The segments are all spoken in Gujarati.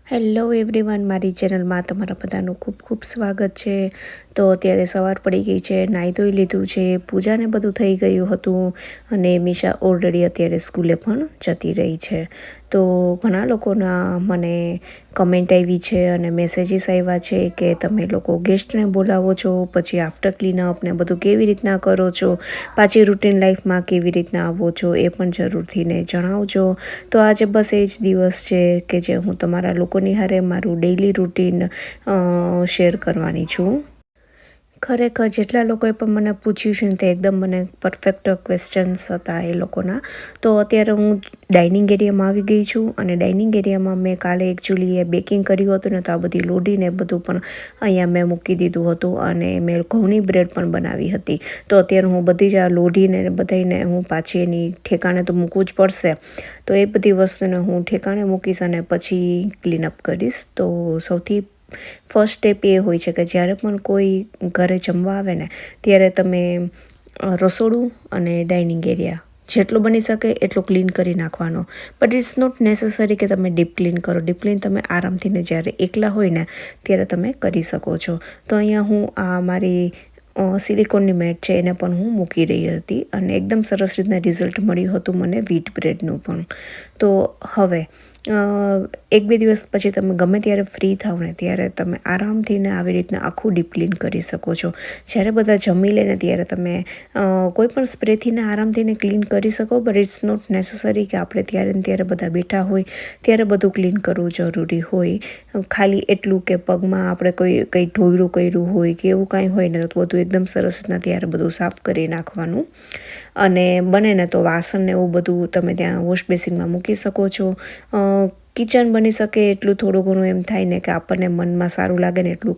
હેલો એવરીવન, મારી ચેનલમાં તમારા બધાનું ખૂબ ખૂબ સ્વાગત છે. તો અત્યારે સવાર પડી ગઈ છે, નાહી ધોઈ લીધું છે, પૂજાને બધું થઈ ગયું હતું અને મીશા ઓલરેડી અત્યારે સ્કૂલે પણ જતી રહી છે. તો ઘણા લોકોના મને કમેન્ટ આવી છે અને મેસેજીસ આવ્યા છે કે તમે લોકો ગેસ્ટને બોલાવો છો, પછી આફ્ટર ક્લીનઅપ ને બધું કેવી રીતના કરો છો, પાછી રૂટીન લાઈફમાં કેવી રીતના આવો છો એ પણ જરૂરથી ને જણાવજો. તો આજે બસ એ જ દિવસ છે કે જે હું તમારા લોકોની હારે મારું ડેઈલી રૂટીન શેર કરવાની છું. ખરેખર જેટલા લોકોએ પણ મને પૂછ્યું છે ને તે એકદમ મને પરફેક્ટ ક્વેશ્ચન્સ હતા એ લોકોના. તો અત્યારે હું ડાઇનિંગ એરિયામાં આવી ગઈ છું અને ડાઇનિંગ એરિયામાં મેં કાલે એકચ્યુઅલી એ બેકિંગ કર્યું હતું ને તો આ બધી લોડીને બધું પણ અહીંયા મેં મૂકી દીધું હતું અને મેં ઘઉંની બ્રેડ પણ બનાવી હતી. તો અત્યારે હું બધી જ આ લોડીને બધાને હું પાછી એની ઠેકાણે તો મૂકવું જ પડશે. તો એ બધી વસ્તુને હું ઠેકાણે મૂકીશ અને પછી ક્લીનઅપ કરીશ. તો સૌથી ફર્સ્ટ સ્ટેપ એ હોય છે કે જ્યારે પણ કોઈ ઘરે જમવા આવે ને ત્યારે તમે રસોડું અને ડાઇનિંગ એરિયા જેટલું બની શકે એટલું ક્લીન કરી નાખવાનો. બટ ઇટ્સ નોટ નેસેસરી કે તમે ડીપ ક્લીન કરો. ડીપ ક્લીન તમે આરામથી ને જ્યારે એકલા હોય ને ત્યારે તમે કરી શકો છો. તો અહીંયા હું આ મારી સિલિકોનની મેટ છે એને પણ હું મૂકી રહી હતી અને એકદમ સરસ રીતના રિઝલ્ટ મળ્યું હતું મને વ્હીટ બ્રેડનું પણ. તો હવે 1-2 દિવસ પછી તમે ગમે ત્યારે ફ્રી થાવ ને ત્યારે તમે આરામથી ને આવી રીતના આખું ડીપ ક્લીન કરી શકો છો. જ્યારે બધા જમી લે ને ત્યારે તમે કોઈ પણ સ્પ્રેથી ને આરામથી ને ક્લીન કરી શકો. બટ ઇટ્સ નોટ નેસેસરી કે આપણે ત્યારે ને ત્યારે બધા બેઠા હોય ત્યારે બધું ક્લીન કરવું જરૂરી હોય. ખાલી એટલું કે પગમાં આપણે કંઈ ઢોયડું કર્યું હોય કે એવું કાંઈ હોય ને તો બધું એકદમ સરસ રીતના ત્યારે બધું સાફ કરી નાખવાનું. અને બને ને તો વાસણ ને એવું બધું તમે ત્યાં વોશ બેસિનમાં મૂકી શકો છો. કિચન બની શકે એટલું થોડું ઘણું એમ થાય ને કે આપણને મનમાં સારું લાગે ને એટલું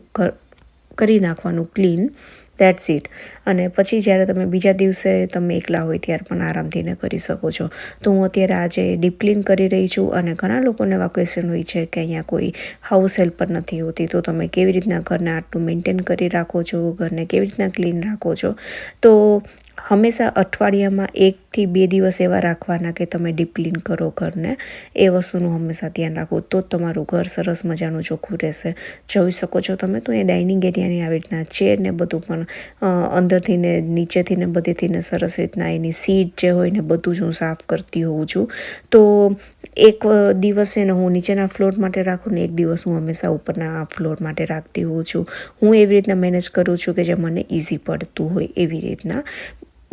કરી નાખવાનું ક્લીન. That's it. અને પછી જ્યારે તમે બીજા દિવસે તમે એકલા હોય ત્યારે પણ આરામથી ને કરી શકો છો. તો હું અત્યારે આજે ડીપ ક્લીન કરી રહી છું અને ઘણા લોકોને એવા ક્વેશ્ચન હોય છે કે અહીંયા કોઈ હાઉસ હેલ્પર નથી હોતી, તો તમે કેવી રીતના ઘરને આટલું મેન્ટેન કરી રાખો છો, ઘરને કેવી રીતના ક્લીન રાખો છો. તો હંમેશા અઠવાડિયામાં 1-2 દિવસ એવા રાખવાના કે તમે ડીપ ક્લીન કરો ઘરને. એ વસ્તુનું હંમેશા ધ્યાન રાખો તો જ તમારું ઘર સરસ મજાનું ચોખ્ખું રહેશે. જોઈ શકો છો તમે તો એ ડાઇનિંગ એરિયાની આવી રીતના ચેર ને બધું પણ અંદરથી ને નીચેથી ને બધેથી ને સરસ રીતના એની સીટ જે હોય ને બધું જ હું સાફ કરતી હોઉં છું. તો એક દિવસે ને હું નીચેના ફ્લોર માટે રાખું ને એક દિવસ હું હંમેશા ઉપરના ફ્લોર માટે રાખતી હોઉં છું. હું એવી રીતના મેનેજ કરું છું કે જે મને ઇઝી પડતું હોય એવી રીતના.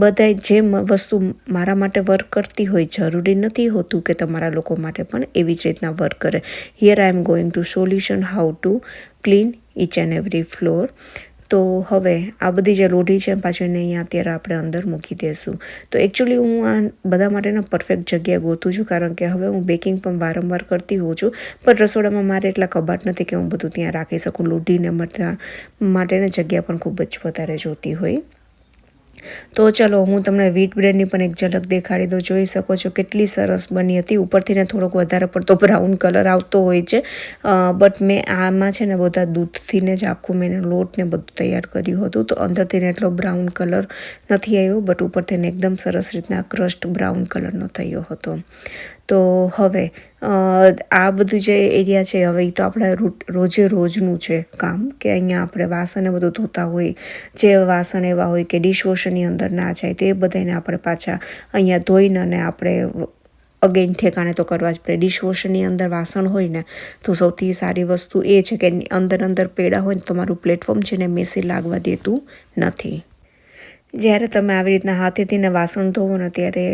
બધાય જે વસ્તુ મારા માટે વર્ક કરતી હોય જરૂરી નથી હોતું કે તમારા લોકો માટે પણ એવી જ રીતના વર્ક કરે. Here I am going to solution how to clean each and every floor. તો હવે આ બધી જે લોઢી છે પાછી એને અહીંયા અત્યારે આપણે અંદર મૂકી દઈશું. તો એકચ્યુઅલી હું આ બધા માટેના પરફેક્ટ જગ્યા ગોતું છું કારણ કે હવે હું બેકિંગ પણ વારંવાર કરતી હોઉં છું. પણ રસોડામાં મારે એટલા કબાટ નથી કે હું બધું ત્યાં રાખી શકું. લોઢીને માટેની જગ્યા પણ ખૂબ જ વધારે જોતી હોય. તો ચલો હું તમને વ્હીટ બ્રેડની પણ એક ઝલક દેખાડી દઉં. જોઈ શકો છો કેટલી સરસ બની હતી. ઉપરથી ને થોડોક વધારે પડતો બ્રાઉન કલર આવતો હોય છે. બટ મેં આમાં છે ને બધા દૂધથી ને જ આખું મેં લોટ ને બધું તૈયાર કર્યું હતું. તો અંદરથી ને એટલો બ્રાઉન કલર નથી આવ્યો બટ ઉપરથી ને એકદમ સરસ રીતના ક્રસ્ટ બ્રાઉન કલરનો થયો હતો. તો હવે આ બધું જે એરિયા છે હવે એ તો આપણે રોજે રોજનું છે કામ કે અહીંયા આપણે વાસણ બધું ધોતા હોય, જે વાસણ એવા હોય કે ડિશવોશરની અંદર ના જાય તો એ બધાને આપણે પાછા અહીંયા ધોઈને અને આપણે અગેન ઠેકાણે તો કરવા જ પડે. ડિશવોશરની અંદર વાસણ હોય ને તો સૌથી સારી વસ્તુ એ છે કે અંદર પેડા હોય ને તમારું પ્લેટફોર્મ છે ને મેસી લાગવા દેતું નથી. જ્યારે તમે આવી રીતના હાથેથી ને વાસણ ધોવો ને ત્યારે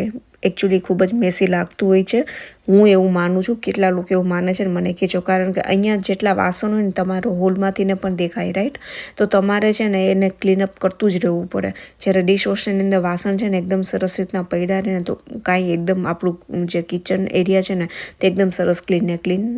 એકચ્યુઅલી ખૂબ જ મેસી લાગતું હોય છે. હું એવું માનું છું. કેટલા લોકો એવું માને છે ને મને કહેજો કારણ કે અહીંયા જેટલા વાસણ હોય ને તમારો હોલમાંથી ને પણ દેખાય, રાઈટ? તો તમારે છે ને એને ક્લીનઅપ કરતું જ રહેવું પડે. જ્યારે ડિશવોશરની અંદર વાસણ છે ને એકદમ સરસ રીતના પડ્યા રહે ને તો કાંઈ એકદમ આપણું જે કિચન એરિયા છે ને તે એકદમ સરસ ક્લીન ને ક્લીન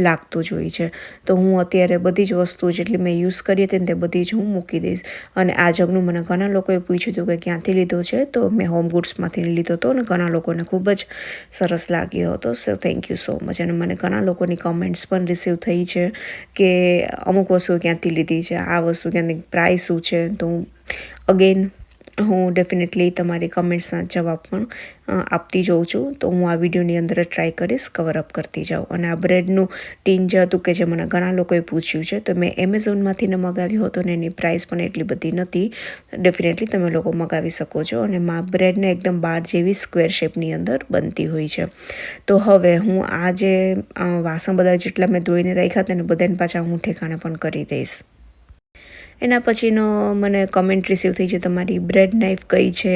લાગતું જ હોય છે. તો હું અત્યારે બધી જ વસ્તુ જેટલી મેં યુઝ કરી હતી ને તે બધી જ હું મૂકી દઈશ. અને આ જગનું મને ઘણા લોકોએ પૂછ્યું હતું કે ક્યાંથી લીધો છે, તો મેં હોમ ગુડ્સમાંથી લીધો હતો અને ઘણા લોકોને ખૂબ જ સરસ લાગ્યો હતો. So thank you so much. અને મને ઘણા લોકોની કમેન્ટ્સ પણ રિસીવ થઈ છે કે અમુક વસ્તુ ક્યાંથી લીધી છે, આ વસ્તુ ક્યાંથી, પ્રાઇસ શું છે. તો હું અગેન હું ડેફિનેટલી તમારી કમેન્ટ્સના જવાબ પણ આપતી જોઉં છું. તો હું આ વિડીયોની અંદર ટ્રાય કરીશ કવર અપ કરતી જાઉં. અને આ બ્રેડનું ટીન જે હતું કે જે મને ઘણા લોકોએ પૂછ્યું છે, તો મેં એમેઝોનમાંથી ને મગાવ્યું હતું ને એની પ્રાઇસ પણ એટલી બધી નથી. ડેફિનેટલી તમે લોકો મગાવી શકો છો. અને બ્રેડને એકદમ બાર જેવી સ્ક્વેર શેપની અંદર બનતી હોય છે. તો હવે હું આ જે વાસણ બધા જેટલા મેં ધોઈને રાખ્યા હતા ને બધાને પાછા હું ઠેકાણે પણ કરી દઈશ. એના પછીનો મને કમેન્ટ રિસીવ થઈ છે, તમારી બ્રેડ નાઇફ કઈ છે,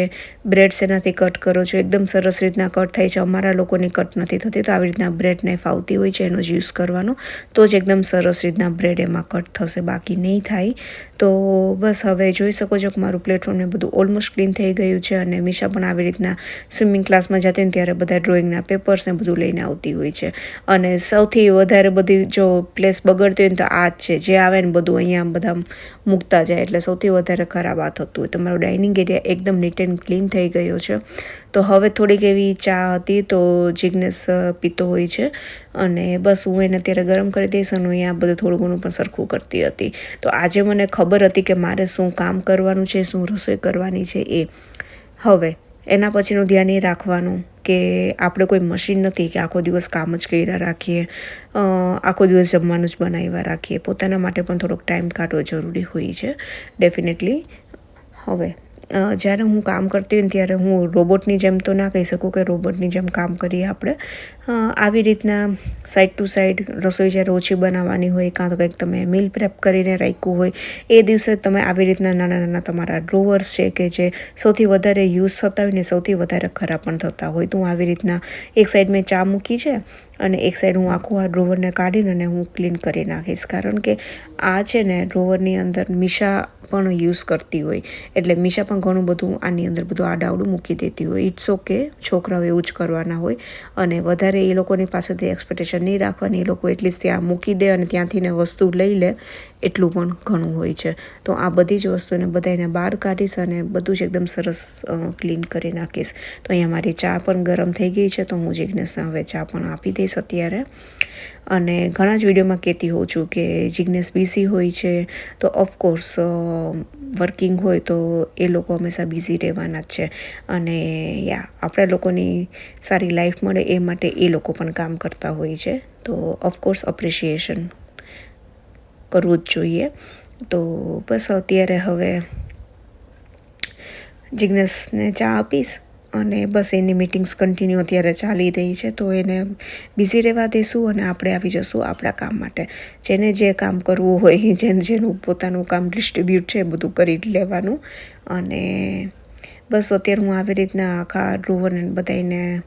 બ્રેડ શેનાથી કટ કરો છો? એકદમ સરસ રીતના કટ થાય છે. અમારા લોકોની કટ નથી થતી, તો આવી રીતના બ્રેડ નાઇફ આવતી હોય છે, એનો જ યુઝ કરવાનો, તો જ એકદમ સરસ રીતના બ્રેડ એમાં કટ થશે, બાકી નહીં થાય. તો બસ હવે જોઈ શકો છો કે મારું પ્લેટફોર્મને બધું ઓલમોસ્ટ ક્લીન થઈ ગયું છે. અને મીશા પણ આવી રીતના સ્વિમિંગ ક્લાસમાં જતી ને ત્યારે બધા ડ્રોઈંગના પેપર્સ ને બધું લઈને આવતી હોય છે. અને સૌથી વધારે બધી જો પ્લેસ બગડતી હોય ને તો આ જ છે, જે આવે ને બધું અહીંયા બધા મૂકતા જાય, એટલે સૌથી વધારે ખરાબ આ થતું હોય. તમારો ડાઇનિંગ એરિયા એકદમ નીટ એન્ડ ક્લીન થઈ ગયો છે. તો હવે થોડીક એવી ચા હતી તો જિગ્નેશ પીતો હોય છે, અને બસ હું એને અત્યારે ગરમ કરી દઈશ. અને અહીંયા બધું થોડું ઘણું પણ સરખું કરતી હતી. તો આજે મને ખબર હતી કે મારે શું કામ કરવાનું છે, શું રસોઈ કરવાની છે. હવે એના પછીનું ધ્યાન એ રાખવાનું કે આપણે કોઈ મશીન નથી કે આખો દિવસ કામ જ કર્યા રાખીએ, આખો દિવસ જમવાનું જ બનાવ્યા રાખીએ. પોતાના માટે પણ થોડોક ટાઈમ કાઢવો જરૂરી હોય છે ડેફિનેટલી. હવે જ્યારે હું કામ કરતી હોય ને ત્યારે હું રોબોટની જેમ તો ના કહી શકું કે રોબોટની જેમ કામ કરીએ આપણે. આવી રીતના સાઈડ ટુ સાઈડ રસોઈ જ્યારે ઓછી બનાવવાની હોય, કાં તો કંઈક તમે મીલ પ્રેપ કરીને રાખ્યું હોય, એ દિવસે તમે આવી રીતના નાના નાના તમારા ડ્રોવર્સ છે કે જે સૌથી વધારે યુઝ થતા હોય ને સૌથી વધારે ખરાબ પણ થતા હોય, તો હું આવી રીતના એક સાઈડ મેં ચા મૂકી છે અને એક સાઈડ હું આખું આ ડ્રોવરને કાઢીને અને હું ક્લીન કરી નાખીશ. કારણ કે આ છે ને ડ્રોવરની અંદર મીશા પણ યુઝ કરતી હોય, એટલે મીશા પણ ઘણું બધું આની અંદર બધું આડાવડું મૂકી દેતી હોય. ઇટ્સ ઓકે, છોકરાઓ એવું જ કરવાના હોય. અને વધારે એ લોકોની પાસેથી એક્સપેક્ટેશન નહીં રાખવાની. એ લોકો એટલીસ્ટ ત્યાં મૂકી દે અને ત્યાંથી ને વસ્તુ લઈ લે, એટલું પણ ઘણું હોય છે. તો આ બધી જ વસ્તુને બધાને બહાર કાઢીશ અને બધું જ એકદમ સરસ ક્લીન કરી નાખીશ. તો અહીંયા મારી ચા પણ ગરમ થઈ ગઈ છે, તો હું જિગ્નેશને હવે ચા પણ આપી દઈશ અત્યારે. અને ઘણા જ વિડીયોમાં કહેતી હોઉં છું કે જિગ્નેશ બિઝી હોય છે, તો ઓફકોર્સ વર્કિંગ હોય તો એ લોકો હંમેશા બિઝી રહેવાના જ છે. અને આપણા લોકોની સારી લાઈફ મળે એ માટે એ લોકો પણ કામ કરતા હોય છે. તો ઓફકોર્સ અપ્રિશિએશન કરવું જ જોઈએ. તો બસ અત્યારે હવે જિગ્નેશને ચા આપીશ અને બસ એની મિટિંગ્સ કન્ટિન્યુ અત્યારે ચાલી રહી છે, તો એને બિઝી રહેવા દઈશું અને આપણે આવી જશું આપણા કામ માટે. જેને જે કામ કરવું હોય, જેનું પોતાનું કામ ડિસ્ટ્રીબ્યુટ છે, બધું કરી લેવાનું. અને બસ અત્યારે હું આવી રીતના આખા ડ્રોવરને બધાને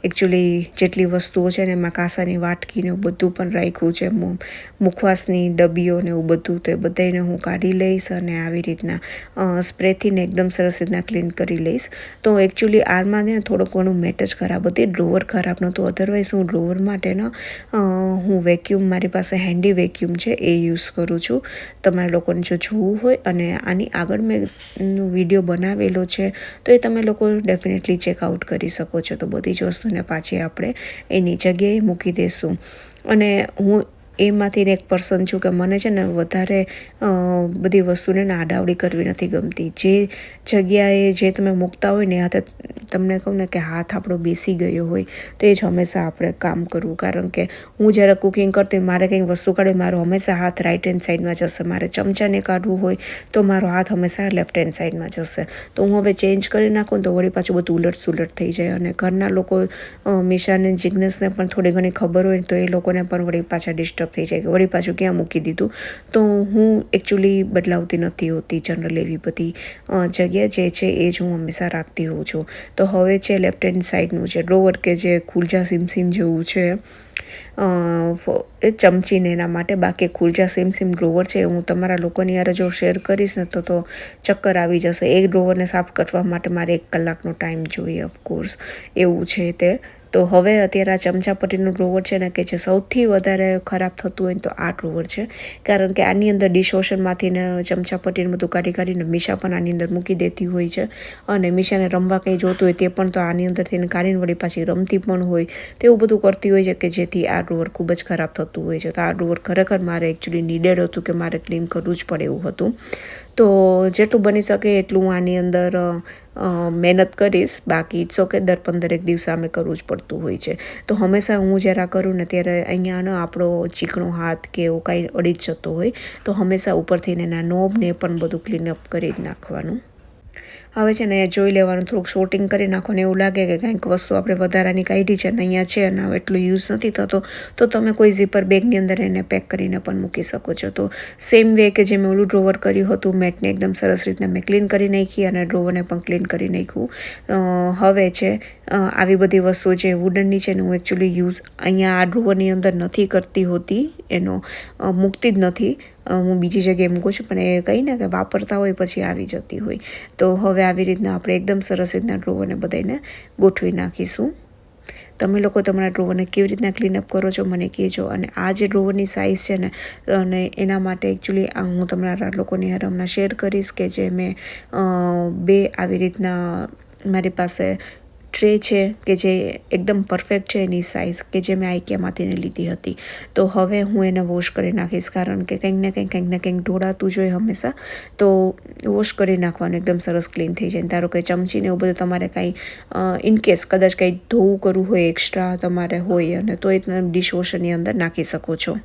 એકચ્યુઅલી જેટલી વસ્તુઓ છે ને એમાં કાંસાની વાટકીને એવું બધું પણ રાખ્યું છે, મુખવાસની ડબ્બીઓ ને એવું બધું, તો એ બધાને હું કાઢી લઈશ અને આવી રીતના સ્પ્રેથી ને એકદમ સરસ રીતના ક્લીન કરી લઈશ. તો એકચ્યુઅલી આરમાં ને થોડુંક ઘણું મેટ જ ખરાબ હતી, ડ્રોવર ખરાબ નહોતું. અધરવાઇઝ હું ડ્રોવર માટે હું વેક્યુમ, મારી પાસે હેન્ડી વેક્યુમ છે, એ યુઝ કરું છું. તમારે લોકોને જો જોવું હોય અને આની આગળ મેં વિડીયો બનાવેલો છે, તો એ તમે લોકો ડેફિનેટલી ચેકઆઉટ કરી શકો છો. તો બધી જ વસ્તુને પાછી આપણે એની જગ્યાએ મૂકી દઈશું. અને હું એમાંથી એક પર્સન છું કે મને છે ને વધારે બધી વસ્તુને આડાવડી કરવી નથી ગમતી. જે જગ્યાએ જે તમે મૂકતા હોય ને હાથે તમને કહું ને કે હાથ આપણો બેસી ગયો હોય, તો એ જ હંમેશા આપણે કામ કરવું. કારણ કે હું જ્યારે કુકિંગ કરતી મારે કંઈક વસ્તુ કાઢવી, મારો હંમેશા હાથ રાઈટ હેન્ડ સાઈડમાં જશે. મારે ચમચાને કાઢવું હોય તો મારો હાથ હંમેશા લેફ્ટ હેન્ડ સાઈડમાં જશે. તો હું હવે ચેન્જ કરી નાખું તો વળી પાછું બધું ઉલટ સુલટ થઈ જાય. અને ઘરના લોકો મીશાને જિગ્નેશને પણ થોડી ઘણી ખબર હોય તો એ લોકોને પણ વળી પાછા ડિસ્ટર્બ થઈ જાય કે વળી પાછું ક્યાં મૂકી દીધું. તો હું એકચ્યુઅલી બદલાવતી નથી હોતી જનરલ એવી બધી જગ્યા જે છે એ જ હું હંમેશા રાખતી હોઉં છું. તો હવે છે લેફ્ટ હેન્ડ સાઈડનું છે ડ્રોવર કે જે ખુલજા સીમ જેવું છે, એ ચમચીને એના માટે. બાકી ખુલજા સીમ ડ્રોવર છે હું તમારા લોકોની યાર જો શેર કરીશ ને તો ચક્કર આવી જશે. એક ડ્રોવરને સાફ કરવા માટે મારે 1 કલાકનો ટાઈમ જોઈએ ઓફકોર્સ, એવું છે તે. તો હવે અત્યારે આ ચમચાપટ્ટીનું ડ્રોવર છે ને કે જે સૌથી વધારે ખરાબ થતું હોય ને તો આ ડ્રોવર છે, કારણ કે આની અંદર ડિશવોશરમાંથી ને ચમચાપટ્ટીને બધું કાઢીને મીશા પણ આની અંદર મૂકી દેતી હોય છે, અને મીશાને રમવા કંઈ જોતું હોય તે પણ તો આની અંદરથી એને કાઢીને વળી પાછી રમતી પણ હોય, તેવું બધું કરતી હોય છે કે જેથી આ ડ્રોવર ખૂબ જ ખરાબ થતું હોય છે. તો આ ડ્રોવર ખરેખર મારે એકચ્યુઅલી નીડેડ હતું કે મારે ક્લીન કરવું જ પડે એવું હતું. તો જેટલું બની શકે એટલું હું આની અંદર મહેનત કરીશ, બાકી ઇટ્સ ઓકે, દર 15 દિવસે અમે કરવું જ પડતું હોય છે. તો હંમેશા હું જ્યારે આ કરું ને ત્યારે અહીંયા આપણો ચીકણો હાથ કે એવું કાંઈ અડી જ જતો હોય તો હંમેશા ઉપરથી એના નોબને પણ બધું ક્લીનઅપ કરી જ નાખવાનું. હવે છે ને જોઈ લેવાનું, થોડુંક શોર્ટિંગ કરી નાખો ને એવું લાગે કે કંઈક વસ્તુ આપણે વધારાની કાઢી છે ને અહીંયા છે અને હવે એટલું યુઝ નથી થતો, તો તમે કોઈ ઝીપર બેગની અંદર એને પેક કરીને પણ મૂકી શકો છો. તો સેમ વે કે જે મેં ઓલું ડ્રોવર કર્યું હતું, મેટને એકદમ સરસ રીતના મેં ક્લીન કરી નાખી અને ડ્રોવરને પણ ક્લીન કરી નાખ્યું. હવે છે આવી બધી વસ્તુઓ જે વુડનની છે ને હું એકચ્યુઅલી યુઝ અહીંયા આ ડ્રોવરની અંદર નથી કરતી હોતી, એનો મૂકતી જ નથી, હું બીજી જગ્યાએ મૂકું છું, પણ એ કહીને કે વાપરતા હોય પછી આવી જતી હોય. તો હવે આવી રીતના આપણે એકદમ સરસ રીતના ડ્રોવરને બધાને ગોઠવી નાખીશું. તમે લોકો તમારા ડ્રોવરને કેવી રીતના ક્લીનઅપ કરો છો મને કહેજો. અને આ જે ડ્રોવરની સાઇઝ છે ને, અને એના માટે એકચ્યુઅલી હું તમારા લોકોની હમણાં શેર કરીશ કે જે મેં 2 આવી રીતના મારી પાસે ટ્રે છે કે જે એકદમ પરફેક્ટ છે એની સાઇઝ, કે જે મેં આઈકિયામાંથી લીધી હતી. તો હવે હું એને વોશ કરી નાખીશ, કારણ કે કંઈક ને કંઈક ઢોળાતું જોઈએ હંમેશા, તો વોશ કરી નાખવાનું, એકદમ સરસ ક્લીન થઈ જાય. ધારો કે ચમચીને એવું બધું તમારે કાંઈ ઇનકેસ કદાચ કંઈ ધોવું કરવું હોય એક્સ્ટ્રા તમારે હોય, અને તો એ તમે ડિશવોશરની અંદર નાખી શકો છો.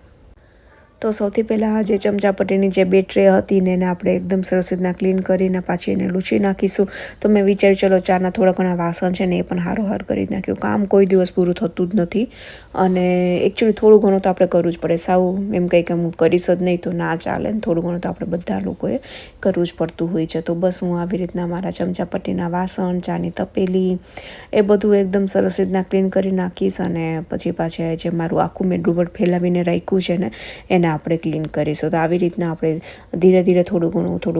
તો સૌથી પહેલાં જે ચમચાપટ્ટીની જે 2 ટ્રે હતી ને એને આપણે એકદમ સરસ રીતના ક્લીન કરીને પાછી એને લૂછી નાખીશું. તો મેં વિચાર્યું ચલો ચાના થોડા ઘણા વાસણ છે ને એ પણ હારોહાર કરી નાખ્યું. કામ કોઈ દિવસ પૂરું થતું જ નથી, અને એકચ્યુઅલી થોડું ઘણું તો આપણે કરવું જ પડે. સાવ એમ કંઈક હું કરીશ જ નહીં તો ના ચાલે, ને થોડું ઘણું તો આપણે બધા લોકોએ કરવું જ પડતું હોય છે. તો બસ હું આવી રીતના મારા ચમચાપટ્ટીના વાસણ, ચાની તપેલી, એ બધું એકદમ સરસ રીતના ક્લીન કરી નાખીશ. અને પછી પાછા જે મારું આખું મેં ડ્રોવર ફેલાવીને રાખ્યું છે ને એને આપણે ક્લીન કરીશું. તો આવી રીતના આપણે ધીરે ધીરે થોડું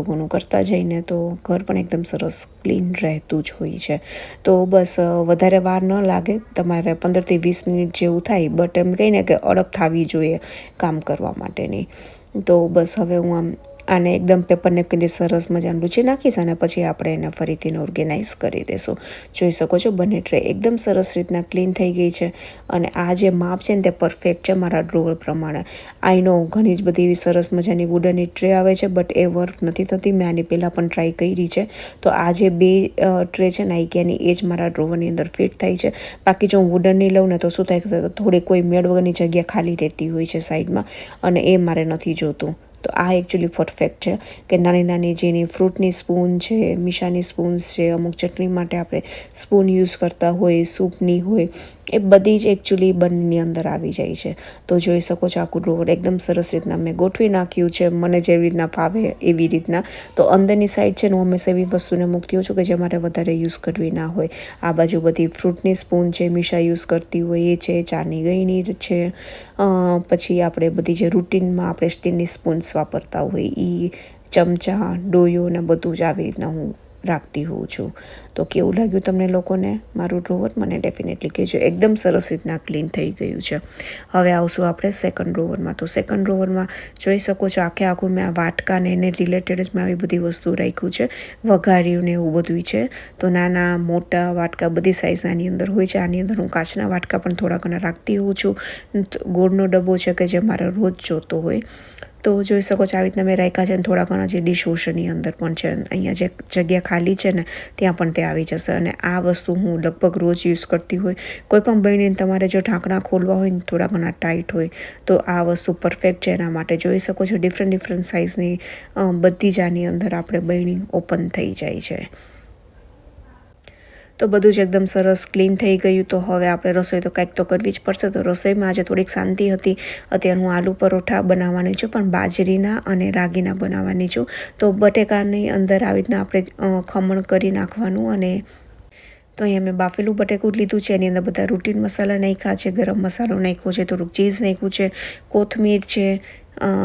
ઘણું કરતા જઈને તો ઘર પણ એકદમ સરસ ક્લીન રહેતું જ હોય છે. તો બસ વધારે વાર ન લાગે, તમારે 15 થી 20 મિનિટ જેવું થાય, બટ એમ કહીને કે અડપ થવી જોઈએ કામ કરવા માટેની. તો બસ હવે હું આને એકદમ પેપર નેપકિનથી સરસ મજાનું લૂછી નાખીશ અને પછી આપણે એને ફરીથી ઓર્ગેનાઇઝ કરી દઈશું. જોઈ શકો છો બંને ટ્રે એકદમ સરસ રીતના ક્લીન થઈ ગઈ છે, અને આ જે માપ છે ને તે પરફેક્ટ છે મારા ડ્રોવર પ્રમાણે. આઈ નો ઘણી જ બધી એવી સરસ મજાની વુડનની ટ્રે આવે છે, બટ એ વર્ક નથી થતી. મેં આની પહેલાં પણ ટ્રાય કરી છે. તો આ જે 2 ટ્રે છે ને આઈકિયાની, એ જ મારા ડ્રોવરની અંદર ફિટ થાય છે. બાકી જો હું વુડનની લઉં ને તો શું થાય, થોડી કોઈ મેળ વગરની જગ્યા ખાલી રહેતી હોય છે સાઈડમાં, અને એ મારે નથી જોતું. તો આ એકચ્યુઅલી પરફેક્ટ છે કે નાની નાની જેની ફ્રૂટની સ્પૂન છે, મીઠાની સ્પૂન્સ છે, અમુક ચટણી માટે આપણે સ્પૂન યુઝ કરતા હોય, સૂપની હોય, એ બધી જ એકચ્યુઅલી બંનેની અંદર આવી જાય છે. તો જોઈ શકો છો આખું ડ્રોવર એકદમ સરસ રીતના મેં ગોઠવી નાખ્યું છે, મને જેવી રીતના ફાવે એવી રીતના. તો અંદરની સાઈડ છે ને હું હંમેશા એવી વસ્તુને મૂકતી હોઉં છું કે જે મારે વધારે યુઝ કરવી ના હોય. આ બાજુ બધી ફ્રૂટની સ્પૂન છે, મીઠા યુઝ કરતી હોય એ છે, ચાની ગળણી છે, પછી આપણે બધી જે રૂટીનમાં આપણે સ્ટીલની સ્પૂન્સ વાપરતા હોય એ, ચમચા, ડોયો ને બધું જ આવી રીતના હું રાખતી હોઉં છું. તો કેવું લાગ્યું તમને લોકોને મારું ડ્રોવર? મને ડેફિનેટલી કહેજો. એકદમ સરસ રીતના ક્લીન થઈ ગયું છે. હવે આવશું આપણે સેકન્ડ ડ્રોવરમાં. તો સેકન્ડ ડ્રોવરમાં જોઈ શકો છો આખું મેં આ વાટકા ને એને રિલેટેડ જ મેં આવી બધી વસ્તુ રાખ્યું છે, વઘાર્યું ને એવું બધું છે. તો નાના મોટા વાટકા બધી સાઇઝ આની અંદર હોય છે. આની અંદર હું કાચના વાટકા પણ થોડા ઘણા રાખતી હોઉં છું. ગોળનો ડબ્બો છે કે જે મારે રોજ જોતો હોય. તો જોઈ શકો છો આવી રીતના મેં રાખ્યા છે, અને થોડા ઘણા જે ડિશવોશરની અંદર પણ છે. અહીંયા જે જગ્યા ખાલી છે ને ત્યાં પણ તે આવી જશે. અને આ વસ્તુ હું લગભગ રોજ યુઝ કરતી હોય. કોઈ પણ બનીને તમારે જો ઢાંકણા ખોલવા હોય ને થોડા ઘણા ટાઈટ હોય તો આ વસ્તુ પરફેક્ટ છે એના માટે. જોઈ શકો છો ડિફરન્ટ સાઇઝની બધી જ આની અંદર આપણે બની ઓપન થઈ જાય છે. તો બધું જ એકદમ સરસ ક્લીન થઈ ગયું. તો હવે આપણે રસોઈ તો કંઈક તો કરવી જ પડશે. તો રસોઈમાં આજે થોડીક શાંતિ હતી. અત્યારે હું આલુ પરોઠા બનાવવાની છું, પણ બાજરીના અને રાગીના બનાવવાની છું. તો બટેકાની અંદર આવી રીતના આપણે ખમણ કરી નાખવાનું. અને તો અહીંયા મેં બાફેલું બટેકું લીધું છે, એની અંદર બધા રૂટીન મસાલા નાખ્યા છે, ગરમ મસાલો નાખ્યો છે, થોડુંક ચીઝ નાખ્યું છે, કોથમીર છે,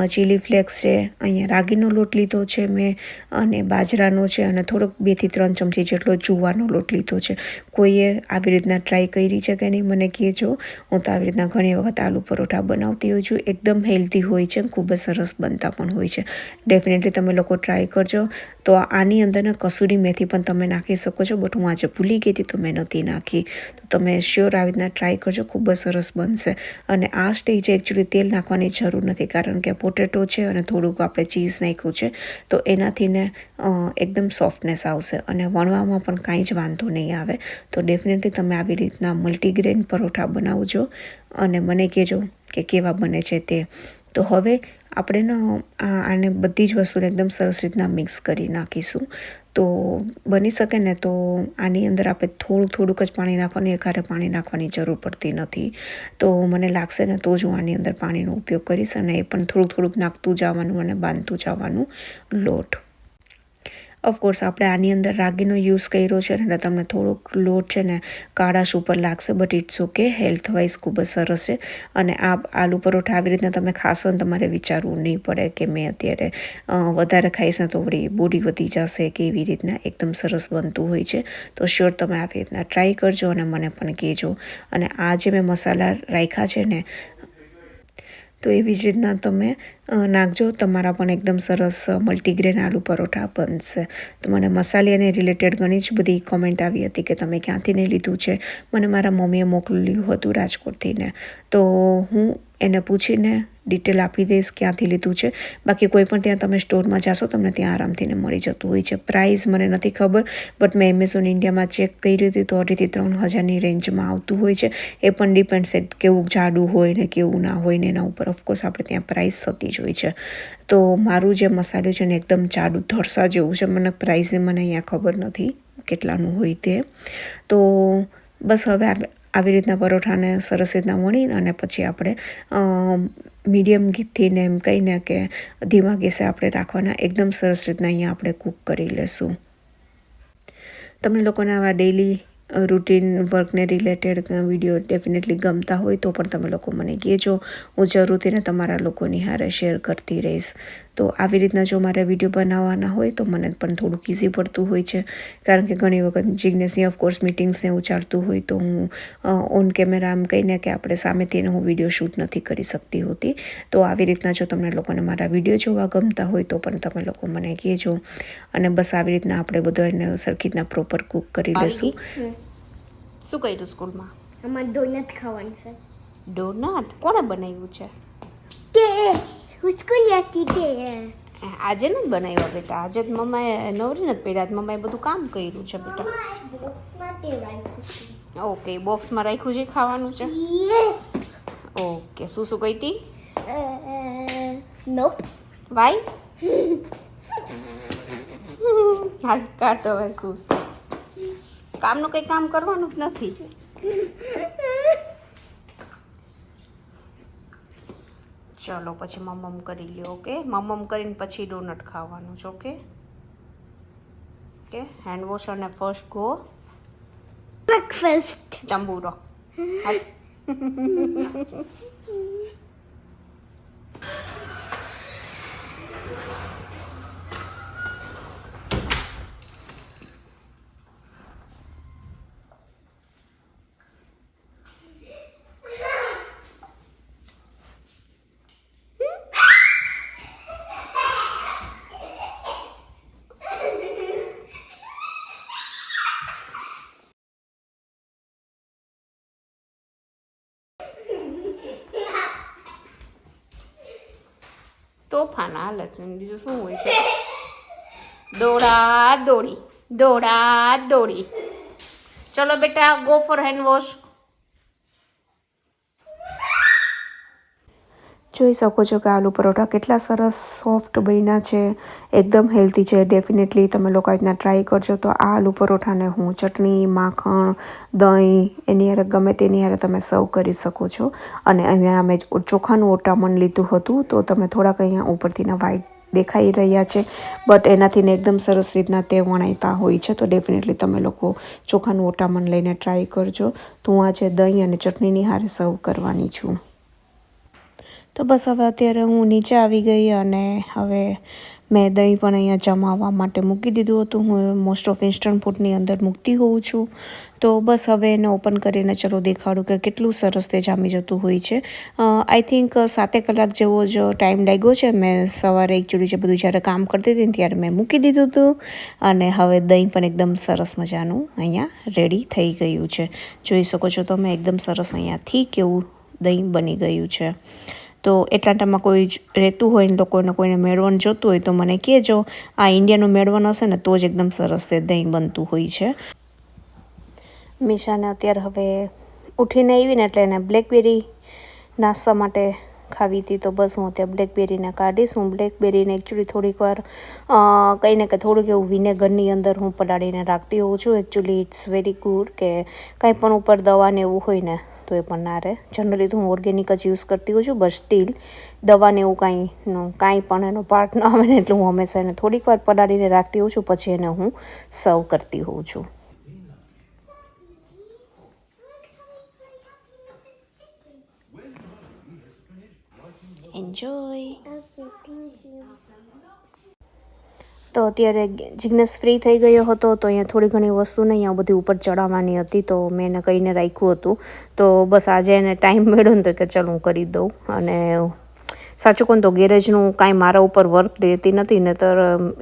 ચીલી ફ્લેક્સ છે, અહીંયા રાગીનો લોટ લીધો છે મેં, અને બાજરાનો છે, અને થોડોક 2 થી 3 ચમચી જેટલો જુવારનો લોટ લીધો છે. કોઈએ આવી રીતના ટ્રાય કરી છે કે નહીં મને કહેજો. હું તો આવી રીતના ઘણી વખત આલુ પરોઠા બનાવતી હોઉં છું. એકદમ હેલ્ધી હોય છે, ખૂબ જ સરસ બનતા પણ હોય છે. ડેફિનેટલી તમે લોકો ટ્રાય કરજો. તો આની અંદર કસૂરી મેથી પણ તમે નાખી શકો છો, બટ હું આજે ભૂલી ગઈ હતી તો મેં નથી નાખી. તો તમે શ્યોર આવી રીતના ટ્રાય કરજો, ખૂબ જ સરસ બનશે. અને આ સ્ટેજે એકચ્યુઅલી તેલ નાખવાની જરૂર નથી, કારણ કે પોટેટો છે અને થોડુંક આપણે ચીઝ નાખ્યું છે, તો એનાથી ને એકદમ સોફ્ટનેસ આવશે અને વણવામાં પણ કાંઈ જ વાંધો નહીં આવે. તો ડેફિનેટલી તમે આવી રીતના મલ્ટીગ્રેન પરોઠા બનાવજો અને મને કહેજો કે કેવા બને છે તે. તો હવે આપણે આને બધી જ વસ્તુને એકદમ સરસ રીતના મિક્સ કરી નાખીશું. તો બની શકે ને તો આની અંદર આપણે થોડુંક જ પાણી નાખવાનું, એકારે પાણી નાખવાની જરૂર પડતી નથી. તો મને લાગશે ને તો જ હું આની અંદર પાણીનો ઉપયોગ કરીશ, અને એ પણ થોડુંક નાખતું જવાનું અને બાંધતું જવાનું લોટ. ઓફકોર્સ આપણે આની અંદર રાગીનો યુઝ કર્યો છે એટલે તમને થોડોક લોટ છે ને કાળાશ ઉપર લાગશે, but it's okay, health wise ખૂબ જ સરસ છે. અને આ આલુ પરોઠા આવી રીતના તમે ખાશો ને તમારે વિચારવું નહીં પડે કે મેં અત્યારે વધારે ખાઈશ ને તો વળી બોડી વધી જશે કે એવી રીતના. એકદમ સરસ બનતું હોય છે. તો શ્યોર તમે આવી રીતના ટ્રાય કરજો અને મને પણ કહેજો. અને આ જે મેં મસાલા રાખ્યા છે ને, તો એવી જ રીતના તમે નાખજો, તમારા પણ એકદમ સરસ મલ્ટીગ્રેન આલુ પરોઠા બનશે. તો મને મસાલાને રિલેટેડ ઘણી જ બધી કોમેન્ટ આવી હતી કે તમે ક્યાંથી નહીં લીધું છે. મને મારા મમ્મીએ મોકલ્યું હતું રાજકોટથી ને, તો હું એને પૂછીને ડિટેલ આપી દઈશ ક્યાંથી લીધું છે. બાકી કોઈ પણ ત્યાં તમે સ્ટોરમાં જાશો તમને ત્યાં આરામથી મળી જતું હોય છે. પ્રાઇસ મને નથી ખબર, બટ મેં એમેઝોન ઇન્ડિયામાં ચેક કરી હતી તો 2,500 થી 3,000ની રેન્જમાં આવતું હોય છે. એ પણ ડિપેન્ડ્સ કેવું જાડું હોય ને કેવું ના હોય ને એના ઉપર ઓફકોર્સ આપણે ત્યાં પ્રાઇસ થતી જ હોય છે. તો મારું જે મસાલું છે ને એકદમ જાડું ધરસા જેવું છે. મને પ્રાઇસને મને અહીંયા ખબર નથી કેટલાનું હોય તે. તો બસ હવે આવી રીતના પરોઠાને સરસ રીતના વણી અને પછી આપણે મીડિયમ ગીથી એમ કહીને કે ધીમા ગેસે આપણે રાખવાના. એકદમ સરસ રીતના અહીંયા આપણે કૂક કરી લેશું. તમને લોકોને આવા ડેઇલી રૂટીન વર્કને રિલેટેડ વિડીયો ડેફિનેટલી ગમતા હોય તો પણ તમે લોકો મને કહેજો. હું જરૂરથી ને તમારા લોકોની હારે શેર કરતી રહીશ. તો આવી રીતના જો મારે વિડીયો બનાવવાના હોય તો મને પણ થોડુંક ઇઝી પડતું હોય છે, કારણ કે ઘણી વખત જિજ્ઞેસની ઓફકોર્સ મિટિંગ્સને એવું ચાલતું હોય તો હું ઓન કેમેરા આમ કહીને કે આપણે સામેથી હું વિડીયો શૂટ નથી કરી શકતી હોતી. તો આવી રીતના જો તમને લોકોને મારા વિડીયો જોવા ગમતા હોય તો પણ તમે લોકો મને કહેજો. અને બસ આવી રીતના આપણે બધો એને સરખી રીતના પ્રોપર કૂક કરી લઈશું. શું કર્યું સ્કૂલમાં? અમારે ડોનટ ખાવાનું છે. ડોનટ કોણે બનાવ્યું છે? તે સ્કૂલ હતી તે આજે નથી બનાવ્યા બેટા. આજે જ મમ્માએ નવરી નથી પડ્યા, મમ્માએ બધું કામ કર્યું છે બેટા. ઓકે, બોક્સમાં રાખ્યું છે ખાવાનું છે. ઓકે, શું કહી હતી? નોપ. વાય હાલ કાઢ હવે. શું કામનું કંઈ કામ કરવાનું જ નથી. ચલો પછી મમ્મ કરી લ્યો. ઓકે, મમ્મ કરીને પછી ડોનટ ખાવાનું છે. ઓકે ઓકે, હેન્ડ વોશ અને ફર્સ્ટ ગો બ્રેકફાસ્ટ. તંબુરો. તોફાન હાલે છે, બીજું શું હોય છે? દોડા દોડી, દોડા દોડી. ચલો બેટા, ગો ફોર હેન્ડ વોશ. જોઈ શકો છો કે આલુ પરોઠા કેટલા સરસ સોફ્ટ બન્યા છે, એકદમ હેલ્ધી છે. ડેફિનેટલી તમે લોકો રીતના ટ્રાય કરજો. તો આ આલુ પરોઠાને હું ચટણી, માખણ, દહીં એની હારે ગમે તેની હારે તમે સર્વ કરી શકો છો. અને અહીંયા મેં ચોખાનું ઓટામણ લીધું હતું, તો તમે થોડાક અહીંયા ઉપરથી વ્હાઈટ દેખાઈ રહ્યા છે, બટ એનાથી ને એકદમ સરસ રીતના તે વણાતા હોય છે. તો ડેફિનેટલી તમે લોકો ચોખાનું ઓટામણ લઈને ટ્રાય કરજો. તો હું આજે દહીં અને ચટણીની હારે સર્વ કરવાની છું. તો બસ હવે અત્યારે હું નીચે આવી ગઈ અને હવે મેં દહીં પણ અહીંયા જમાવવા માટે મૂકી દીધું હતું. હું મોસ્ટ ઓફ ઇન્સ્ટન્ટ ફૂડની અંદર મૂકતી હોઉં છું. તો બસ હવે એને ઓપન કરીને ચલો દેખાડું કે કેટલું સરસ તે જામી જતું હોય છે. આઈ થિંક 7 કલાક જેવો જ ટાઈમ લાગ્યો છે. મેં સવારે એકચ્યુઅલી જે બધું જ્યારે કામ કરતી હતી ને ત્યારે મેં મૂકી દીધું હતું અને હવે દહીં પણ એકદમ સરસ મજાનું અહીંયા રેડી થઈ ગયું છે. જોઈ શકો છો તમે એકદમ સરસ અહીંયાથી કેવું દહીં બની ગયું છે. તો એટલા ટાઈમમાં કોઈ રહેતું હોય ને લોકોને કોઈને મેળવણ જોતું હોય તો મને કહેજો. આ ઇન્ડિયાનું મેળવણ હશે ને તો જ એકદમ સરસ તે દહીં બનતું હોય છે. મીશાને અત્યારે હવે ઉઠીને આવી ને એટલે એને બ્લેકબેરી નાસ્તા માટે ખાવી હતી. તો બસ હું અત્યારે બ્લેકબેરીને કાઢીશ. હું બ્લેકબેરીને એકચ્યુઅલી થોડીક વાર કંઈ ને કે થોડુંક એવું વિનેગરની અંદર હું પલાળીને રાખતી હોઉં છું. એકચ્યુઅલી ઇટ્સ વેરી ગુડ કે કાંઈ પણ ઉપર દવાને એવું હોય ને તો એ પણ ના રહે. જનરલી તો હું ઓર્ગેનિક જ યુઝ કરતી હોઉં છું, બટ સ્ટીલ દવાને એવું કાંઈ પણ એનો પાર્ટ ના આવે ને એટલે હું હંમેશા એને થોડીક વાર પલાળીને રાખતી હોઉં છું, પછી એને હું સર્વ કરતી હોઉં છું. એન્જોય. તો અત્યારે જિગ્નેશ ફ્રી થઈ ગયો હતો તો અહીંયા થોડી ઘણી વસ્તુ નહીં આ બધી ઉપર ચડાવવાની હતી તો મેં એને કહીને રાખ્યું હતું. તો બસ આજે એને ટાઈમ મળ્યો ને તો કે ચાલ હું કરી દઉં. અને સાચું કહું તો ગેરેજનું કાંઈ મારા ઉપર વર્ક રહેતી નથી, નહીંતર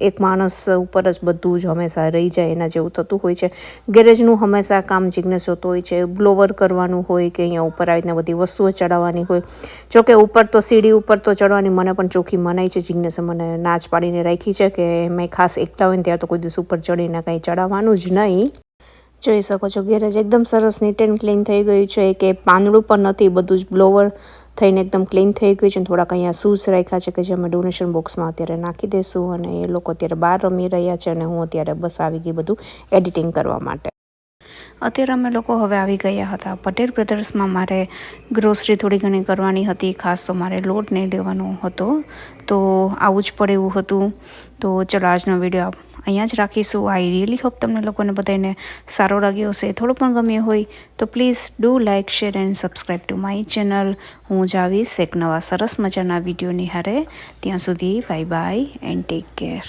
એક માણસ ઉપર જ બધું જ હંમેશા રહી જાય એના જેવું થતું હોય છે. ગેરેજનું હંમેશા કામ જિગ્નેશ હોતું હોય છે. બ્લોવર કરવાનું હોય કે અહીંયા ઉપર આવી રીતના બધી વસ્તુઓ ચડાવવાની હોય. જોકે ઉપર તો સીડી ઉપર તો ચડવાની મને પણ ચોખ્ખી મનાઈ છે. જિગ્નેશે મને નાચ પાડીને રાખી છે કે મેં ખાસ એકલા હોય ને ત્યાં તો કોઈ દિવસ ઉપર ચડીને કાંઈ ચડાવવાનું જ નહીં. જોઈ શકો છો ગેરેજ એકદમ સરસ નીટ એન્ડ ક્લીન થઈ ગયું છે. કે પાંદડું પણ નથી, બધું જ બ્લોવર થઈને એકદમ ક્લીન થઈ ગયું છે. થોડાક અહીંયા શૂઝ રાખ્યા છે કે જે અમે ડોનેશન બોક્સમાં અત્યારે નાખી દઈશું. અને એ લોકો અત્યારે બહાર રમી રહ્યા છે અને હું અત્યારે બસ આવી ગઈ બધું એડિટિંગ કરવા માટે. અત્યારે અમે લોકો હવે આવી ગયા હતા પટેલ બ્રધર્સમાં. મારે ગ્રોસરી થોડી ઘણી કરવાની હતી, ખાસ તો મારે લોટ નહીં લેવાનો હતો તો આવું જ પડે એવું હતું. તો ચલો આજનો વિડીયો અહીંયા જ રાખીશું. આઈ રિયલી હોપ તમને લોકોને બધાને સારો લાગ્યો હશે. થોડો પણ ગમ્યો હોય તો please do like, share and subscribe to my channel. હું જ આવીશ એક નવા સરસ મજાના વિડીયોની હારે. ત્યાં સુધી bye bye and take care.